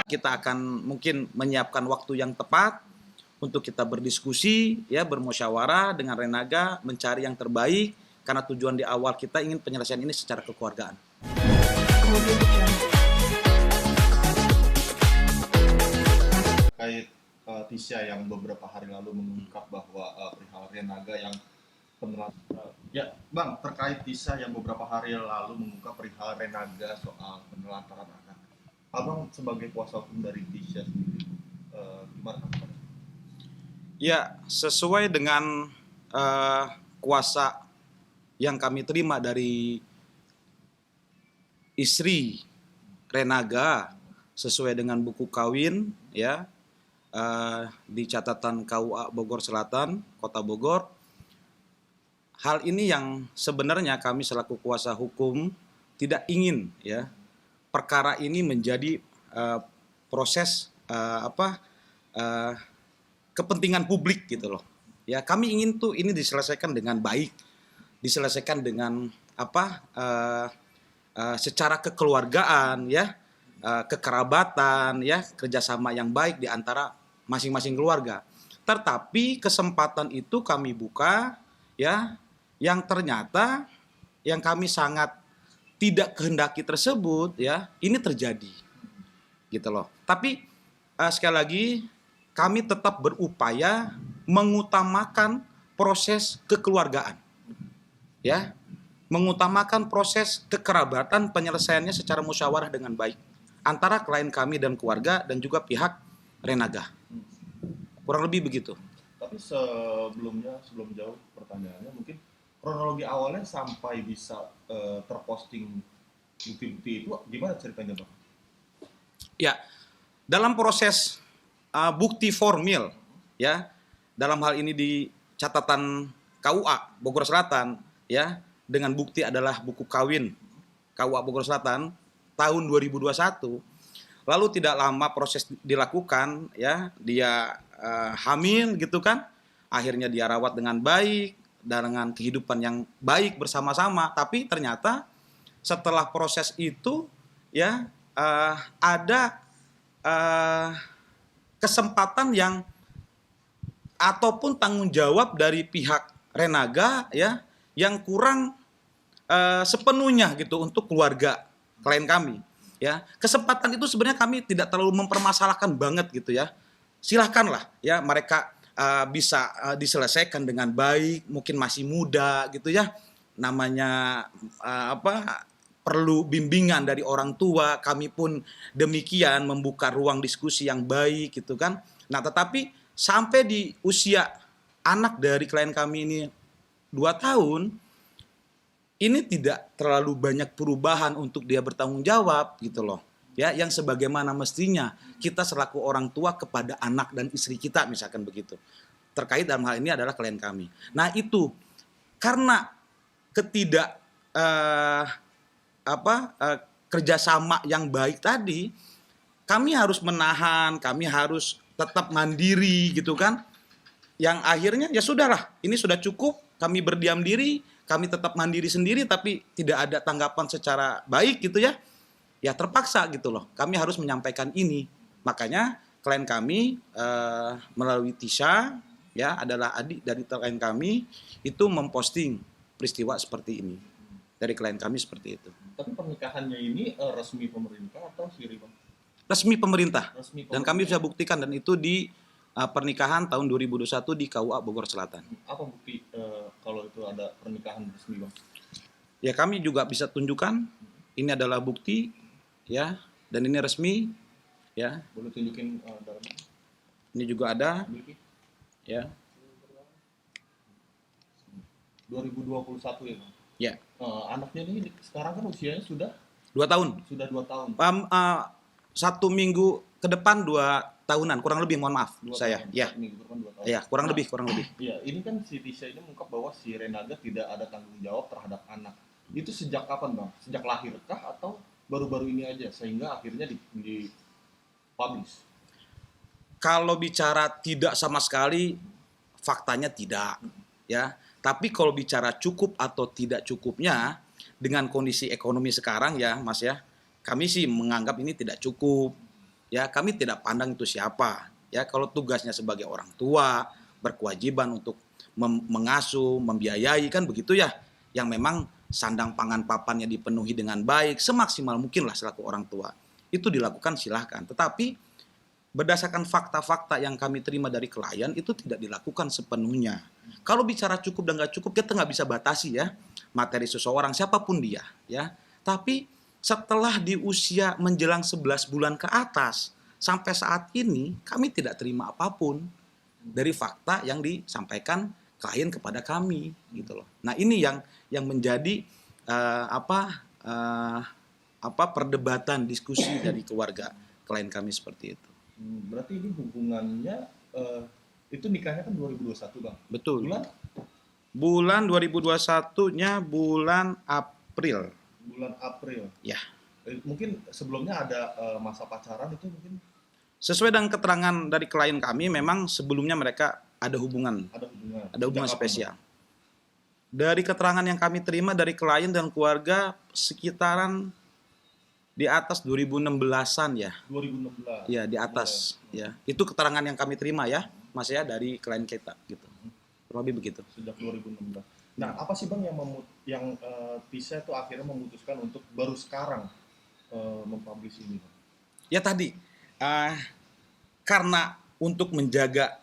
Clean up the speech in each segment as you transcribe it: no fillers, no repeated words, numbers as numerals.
Kita akan mungkin menyiapkan waktu yang tepat untuk kita berdiskusi, ya, bermusyawarah dengan Renaga, mencari yang terbaik, karena tujuan di awal kita ingin penyelesaian ini secara kekeluargaan. Terkait Tisha yang beberapa hari lalu mengungkap bahwa perihal Renaga yang ya Bang, terkait Tisha yang beberapa hari lalu mengungkap perihal Renaga soal penelantaran anak, Abang sebagai kuasa hukum dari Tisha sendiri gimana? Ya, sesuai dengan kuasa yang kami terima dari istri Renaga sesuai dengan buku kawin, ya, di catatan KUA Bogor Selatan, Kota Bogor. Hal ini yang sebenarnya kami selaku kuasa hukum tidak ingin, ya, perkara ini menjadi proses kepentingan publik gitu loh. Ya, kami ingin tuh ini diselesaikan dengan baik, diselesaikan dengan secara kekeluargaan, ya, kekerabatan, ya, kerjasama yang baik di antara masing-masing keluarga. Tetapi kesempatan itu kami buka, ya, yang ternyata yang kami sangat tidak kehendaki tersebut, ya, ini terjadi, gitu loh. Tapi sekali lagi kami tetap berupaya mengutamakan proses kekeluargaan, ya, mengutamakan proses kekerabatan, penyelesaiannya secara musyawarah dengan baik antara klien kami dan keluarga dan juga pihak Renaga. Kurang lebih begitu. Tapi sebelum jauh pertanyaannya, mungkin kronologi awalnya sampai bisa terposting bukti-bukti itu gimana ceritanya, Bang? Ya, dalam proses bukti formil, ya, dalam hal ini di catatan KUA Bogor Selatan, ya, dengan bukti adalah buku kawin KUA Bogor Selatan tahun 2021. Lalu tidak lama proses dilakukan, ya, dia hamil gitu kan, akhirnya dia rawat dengan baik dan dengan kehidupan yang baik bersama-sama. Tapi ternyata setelah proses itu, ya, ada kesempatan yang ataupun tanggung jawab dari pihak Renaga, ya, yang kurang sepenuhnya gitu untuk keluarga klien kami, ya. Kesempatan itu sebenarnya kami tidak terlalu mempermasalahkan banget gitu, ya. Silahkanlah, ya, mereka bisa diselesaikan dengan baik, mungkin masih muda gitu, ya, namanya perlu bimbingan dari orang tua, kami pun demikian membuka ruang diskusi yang baik gitu kan. Nah, tetapi sampai di usia anak dari klien kami ini 2 tahun, ini tidak terlalu banyak perubahan untuk dia bertanggung jawab gitu loh. Ya, yang sebagaimana mestinya kita selaku orang tua kepada anak dan istri kita, misalkan begitu. Terkait dalam hal ini adalah klien kami. Nah, itu karena ketidak kerjasama yang baik tadi, kami harus menahan, kami harus tetap mandiri gitu kan. Yang akhirnya ya sudahlah, ini sudah cukup, kami berdiam diri, kami tetap mandiri sendiri tapi tidak ada tanggapan secara baik gitu, ya. Ya terpaksa gitu loh, kami harus menyampaikan ini. Makanya klien kami melalui Tisha, ya, adalah adik dari klien kami, itu memposting peristiwa seperti ini dari klien kami seperti itu. Tapi pernikahannya ini resmi pemerintah atau siri, Bang? Resmi pemerintah. Resmi pemerintah. Dan kami bisa buktikan, dan itu di pernikahan tahun 2021 di KUA Bogor Selatan. Apa bukti kalau itu ada pernikahan resmi, Bang? Ya, kami juga bisa tunjukkan ini adalah bukti, ya, dan ini resmi, ya. Boleh tunjukin dalam Ini juga ada, bukti? ya. 2021 ya, Bang? Ya. Anaknya ini sekarang kan usianya sudah 2 tahun. Sudah 2 tahun. 1 minggu ke depan 2 tahunan, kurang lebih, mohon maaf 2 saya. tahun, Ya. 1 minggu ke depan 2 tahun. Ya, kurang Nah, lebih. Iya, ini kan si Tisha ini mengungkap bahwa si Renaga tidak ada tanggung jawab terhadap anak. Itu sejak kapan, Bang? Sejak lahirkah atau baru-baru ini aja sehingga akhirnya di publish? Kalau bicara tidak sama sekali, faktanya tidak, ya. Tapi kalau bicara cukup atau tidak cukupnya dengan kondisi ekonomi sekarang, ya Mas, ya, kami sih menganggap ini tidak cukup, ya kami tidak pandang itu siapa. Ya, kalau tugasnya sebagai orang tua, berkewajiban untuk mengasuh, membiayai kan begitu ya, yang memang sandang pangan papannya dipenuhi dengan baik, semaksimal mungkin lah selaku orang tua. Itu dilakukan silahkan. Tetapi berdasarkan fakta-fakta yang kami terima dari klien itu tidak dilakukan sepenuhnya. Kalau bicara cukup dan nggak cukup, kita nggak bisa batasi ya materi seseorang siapapun dia ya. Tapi setelah di usia menjelang 11 bulan ke atas sampai saat ini kami tidak terima apapun dari fakta yang disampaikan klien kepada kami gitu loh. Nah ini yang menjadi perdebatan diskusi dari keluarga klien kami seperti itu. Berarti ini hubungannya itu nikahnya kan 2021 Bang. Betul. Bulan? Bulan 2021-nya bulan April. Bulan April. Ya. Mungkin sebelumnya ada masa pacaran itu mungkin? Sesuai dengan keterangan dari klien kami, memang sebelumnya mereka ada hubungan. Ada hubungan spesial. Dari keterangan yang kami terima dari klien dan keluarga sekitaran di atas 2016-an ya. 2016. Ya, di atas ya. Itu keterangan yang kami terima ya, Mas ya, dari klien kita gitu. Kurang lebih begitu. Sejak 2016. Nah, apa sih Bang yang Tisa itu akhirnya memutuskan untuk baru sekarang mempublish ini Bang? Ya tadi karena untuk menjaga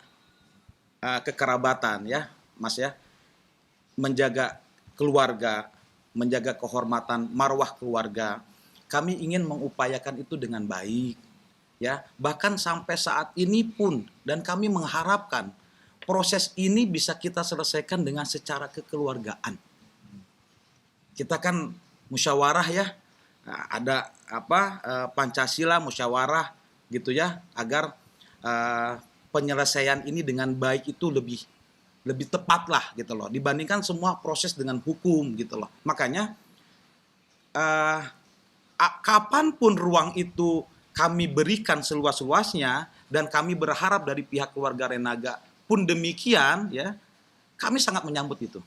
kekerabatan ya, Mas ya. Menjaga keluarga, menjaga kehormatan marwah keluarga. Kami ingin mengupayakan itu dengan baik, ya. Bahkan sampai saat ini pun, dan kami mengharapkan proses ini bisa kita selesaikan dengan secara kekeluargaan. Kita kan musyawarah ya, ada Pancasila musyawarah gitu ya, agar penyelesaian ini dengan baik itu lebih tepat lah gitu loh, dibandingkan semua proses dengan hukum gitu loh. Makanya kapanpun ruang itu kami berikan seluas-luasnya dan kami berharap dari pihak keluarga Renaga pun demikian ya, kami sangat menyambut itu.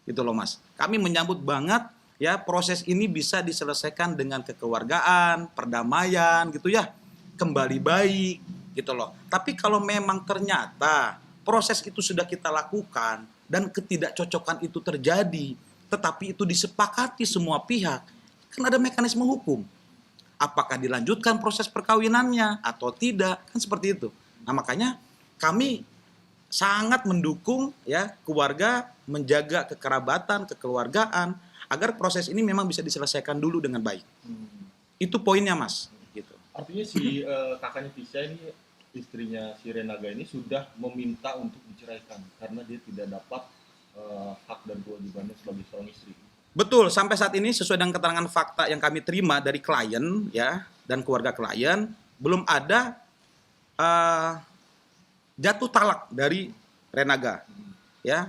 Gitu loh Mas. Kami menyambut banget ya proses ini bisa diselesaikan dengan kekeluargaan, perdamaian gitu ya. Kembali baik gitu loh. Tapi kalau memang ternyata proses itu sudah kita lakukan dan ketidakcocokan itu terjadi, tetapi itu disepakati semua pihak, kan ada mekanisme hukum. Apakah dilanjutkan proses perkawinannya atau tidak, kan seperti itu. Nah makanya kami sangat mendukung ya keluarga menjaga kekerabatan, kekeluargaan agar proses ini memang bisa diselesaikan dulu dengan baik. Itu poinnya Mas. Gitu. Artinya si kakaknya Tisa ini, istrinya si Renaga ini sudah meminta untuk diceraikan karena dia tidak dapat hak dan kewajibannya sebagai seorang istri. Betul, sampai saat ini sesuai dengan keterangan fakta yang kami terima dari klien ya dan keluarga klien, belum ada jatuh talak dari Renaga ya.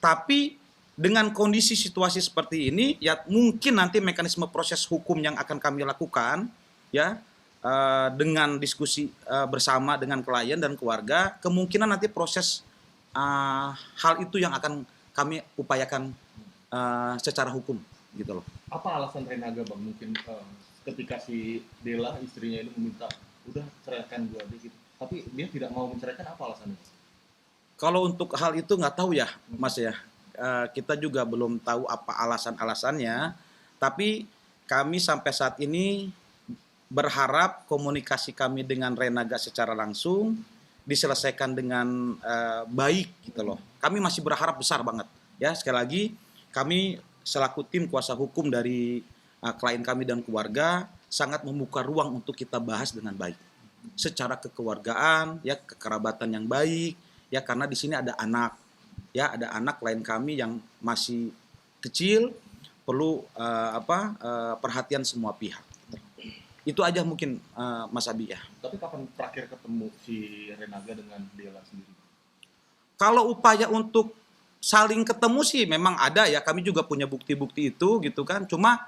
Tapi dengan kondisi situasi seperti ini ya mungkin nanti mekanisme proses hukum yang akan kami lakukan ya dengan diskusi bersama dengan klien dan keluarga, kemungkinan nanti proses hal itu yang akan kami upayakan secara hukum gitu loh. Apa alasan Renaga Bang? Mungkin ketika si Dela istrinya ini meminta udah ceraikan gua deh gitu, tapi dia tidak mau menceraikan, apa alasannya? Kalau untuk hal itu nggak tahu ya Mas ya, kita juga belum tahu apa alasan-alasannya, tapi kami sampai saat ini berharap komunikasi kami dengan Renaga secara langsung diselesaikan dengan baik gitu loh. Kami masih berharap besar banget ya. Sekali lagi kami selaku tim kuasa hukum dari klien kami dan keluarga sangat membuka ruang untuk kita bahas dengan baik secara kekeluargaan ya, kekerabatan yang baik ya, karena di sini ada anak ya, ada anak klien kami yang masih kecil, perlu perhatian semua pihak. Itu aja mungkin Mas Abi ya. Tapi kapan terakhir ketemu si Renaga dengan Dela sendiri? Kalau upaya untuk saling ketemu sih memang ada ya, kami juga punya bukti-bukti itu gitu kan. Cuma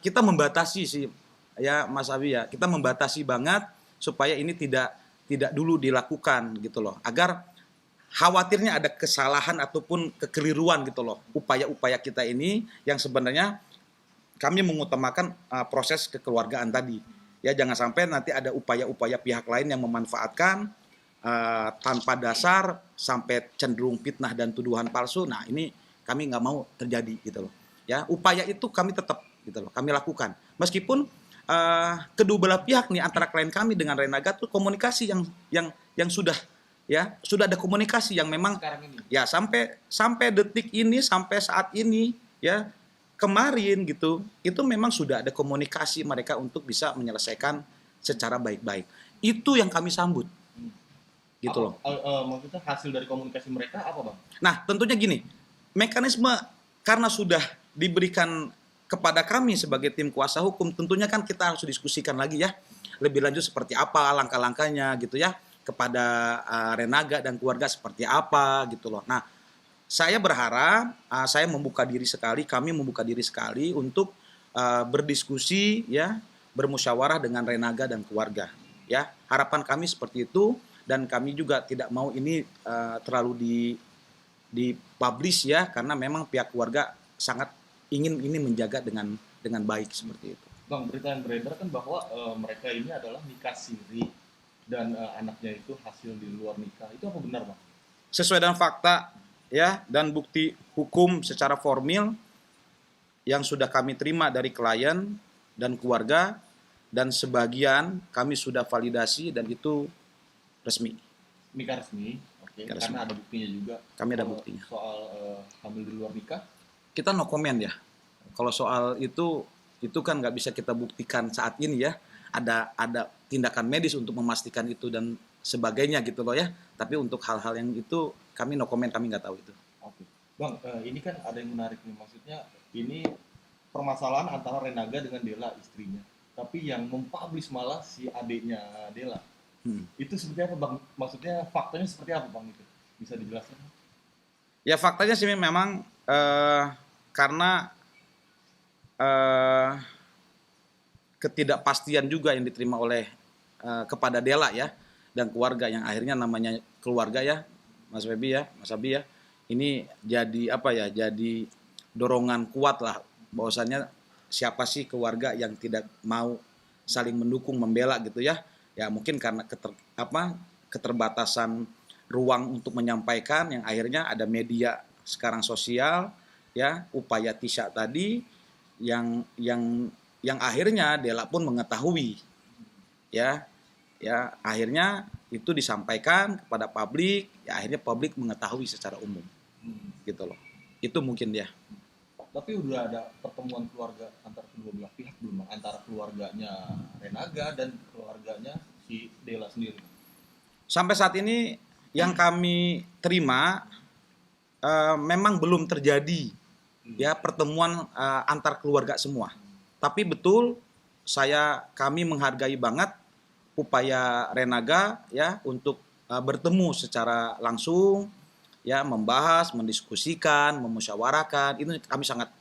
kita membatasi sih ya Mas Abi ya. Kita membatasi banget supaya ini tidak dulu dilakukan gitu loh. Agar khawatirnya ada kesalahan ataupun kekeliruan gitu loh. Upaya-upaya kita ini yang sebenarnya kami mengutamakan proses kekeluargaan tadi. Ya, jangan sampai nanti ada upaya-upaya pihak lain yang memanfaatkan tanpa dasar sampai cenderung fitnah dan tuduhan palsu. Nah, ini kami nggak mau terjadi gitu loh. Ya, upaya itu kami tetap gitu loh, kami lakukan. Meskipun kedua belah pihak nih antara klien kami dengan Renaga tuh komunikasi yang sudah ada komunikasi yang memang Sekarang ini. ya sampai detik ini, sampai saat ini ya, kemarin gitu, itu memang sudah ada komunikasi mereka untuk bisa menyelesaikan secara baik-baik. Itu yang kami sambut. Gitu loh. Maksudnya hasil dari komunikasi mereka apa, Bang? Nah, tentunya gini, mekanisme karena sudah diberikan kepada kami sebagai tim kuasa hukum, tentunya kan kita harus diskusikan lagi ya, lebih lanjut seperti apa langkah-langkahnya gitu ya, kepada Renaga dan keluarga seperti apa gitu loh. Nah, saya berharap kami membuka diri sekali untuk berdiskusi ya, bermusyawarah dengan Renaga dan keluarga ya. Harapan kami seperti itu, dan kami juga tidak mau ini terlalu dipublish ya, karena memang pihak keluarga sangat ingin ini menjaga dengan baik seperti itu. Bang, berita yang beredar kan bahwa mereka ini adalah nikah siri dan anaknya itu hasil di luar nikah. Itu apa benar, Bang? Sesuai dengan fakta ya dan bukti hukum secara formil yang sudah kami terima dari klien dan keluarga, dan sebagian kami sudah validasi dan itu resmi. Nikah resmi, oke. Nikah Karena ada buktinya juga. Kami ada buktinya. Soal hamil di luar nikah, Kita no comment ya. Kalau soal itu kan nggak bisa kita buktikan saat ini ya. Ada tindakan medis untuk memastikan itu dan sebagainya gitu loh ya. Tapi untuk hal-hal yang itu kami no comment, kami nggak tahu itu. oke. Bang, ini kan ada yang menarik nih. Maksudnya ini permasalahan antara Renaga dengan Dela istrinya. Tapi yang mempublish malah si adiknya Dela. Itu seperti apa, Bang? Maksudnya faktanya seperti apa, Bang, itu? Bisa dijelaskan? Ya, faktanya sih memang karena ketidakpastian juga yang diterima oleh kepada Dela ya dan keluarga, yang akhirnya namanya keluarga ya, Mas Febi ya, Mas Abi ya. Ini jadi jadi dorongan kuat lah bahwasannya siapa sih keluarga yang tidak mau saling mendukung, membela gitu ya. Ya mungkin karena keterbatasan ruang untuk menyampaikan, yang akhirnya ada media sekarang sosial ya, upaya Tisha tadi yang akhirnya Dela pun mengetahui ya akhirnya itu disampaikan kepada publik, ya akhirnya publik mengetahui secara umum gitu loh. Itu mungkin dia. Tapi udah ada pertemuan keluarga antara kedua belah pihak belum, Bang? Antara keluarganya Renaga dan keluarganya si Dela sendiri. Sampai saat ini yang kami terima memang belum terjadi ya pertemuan antar keluarga semua. Tapi betul kami menghargai banget upaya Renaga ya untuk bertemu secara langsung ya, membahas, mendiskusikan, memusyawarahkan. Ini kami sangat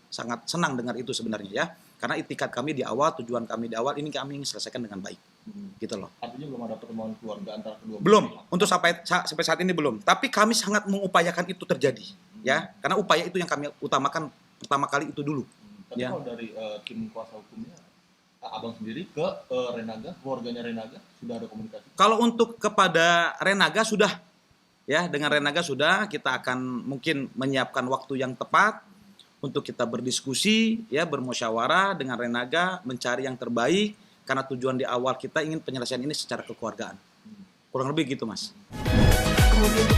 senang dengar itu sebenarnya ya. Karena itikat kami di awal, tujuan kami di awal ini kami ingin selesaikan dengan baik. Gitu loh. Artinya belum ada pertemuan keluarga antara kedua belah Belum, pihak. untuk sampai saat ini belum. Tapi kami sangat mengupayakan itu terjadi, ya. Karena upaya itu yang kami utamakan pertama kali itu dulu. Tapi Ya. kalau dari tim kuasa hukumnya, Abang sendiri ke Renaga, keluarganya Renaga sudah ada komunikasi? Kalau untuk kepada Renaga sudah, ya, dengan Renaga sudah, kita akan mungkin menyiapkan waktu yang tepat untuk kita berdiskusi, ya, bermusyawarah dengan Renaga, mencari yang terbaik, karena tujuan di awal kita ingin penyelesaian ini secara kekeluargaan. Kurang lebih gitu, Mas. Kemudian